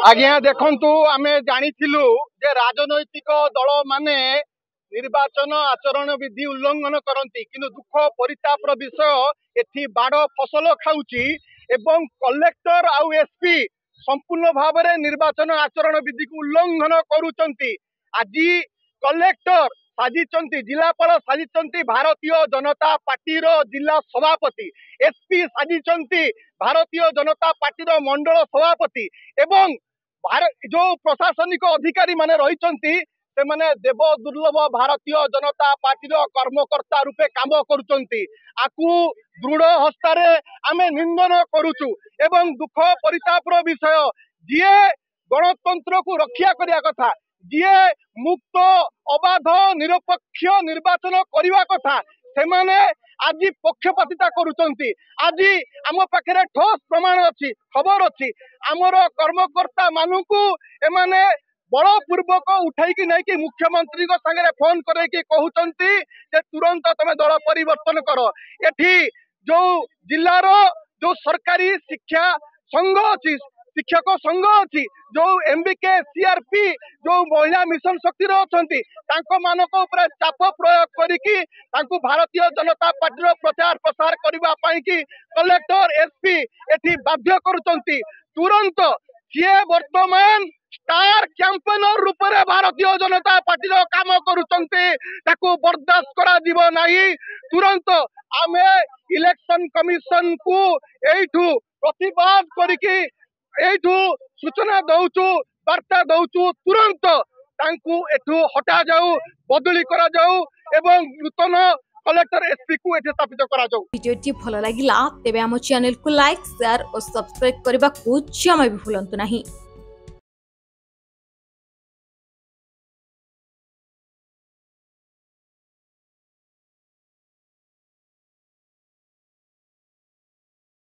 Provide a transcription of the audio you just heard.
आज्ञा देखु आम जानी जे राजनैतिक दल माने निर्वाचन आचरण विधि उल्लंघन करती कि दुख परितापर विषय एथि बाड़ फसल खाऊची एवं कलेक्टर आउ एसपी संपूर्ण भाव में निर्वाचन आचरण विधि को उल्लंघन करुचंती। आज कलेक्टर साजिचंती जिलापाल साजिचंती भारतीय जनता पार्टी जिला सभापति, एसपी साजिचंती भारतीय जनता पार्टी मंडल सभापति एवं जो प्रशासनिक अधिकारी माने रही से माने देव दुर्लभ भारतीय जनता पार्टी कर्मकर्ता रूपे काम करुचंती। आकु दृढ़ हस्तारे आमे निंदन करुचु एवं दुख परितापर विषय जीए गणतंत्र को रक्षा करिया कथा, जीए मुक्त अबाध निरपेक्ष निर्वाचन करने कथा से माने आज पक्षपातिता करुचंती। आज आम पाखे ठोस प्रमाण अच्छी खबर अच्छी आमर कर्मकर्ता मानू एमाने बलपूर्वक उठाई नहीं मुख्यमंत्री सागे फोन करके कहते तुरंत तुम दल परिवर्तन कर। एठी जो जिलार जो सरकारी शिक्षा संघ अच्छी शिक्षक संघ अच्छी जो एमबीके सीआरपी जो महिला मिशन शक्ति अच्छा चाप प्रयोग करी भारतीय जनता पार्टी प्रचार प्रसार करने की कलेक्टर एसपी एठी बाध्य करुचंती। तुरंत सी वर्तमान स्टार कैंपेनर रूप में भारतीय जनता पार्टी काम करुचंती बर्दाश्त करा जीव नहीं। तुरंत आमे इलेक्शन कमिशन को एठू प्रतिवाद करके एठू सूचना दौचु वार्ता दौचु तुरंत तांकू एठू हटा जाऊ बदली करा जाऊ एवं नूतन कलेक्टर एसपी को एठे स्थापित करा जाऊ। वीडियो भल लागिला तेबे हम चैनल को लाइक शेयर और सब्सक्राइब करबा को जमा भी भूलंतु नहीं।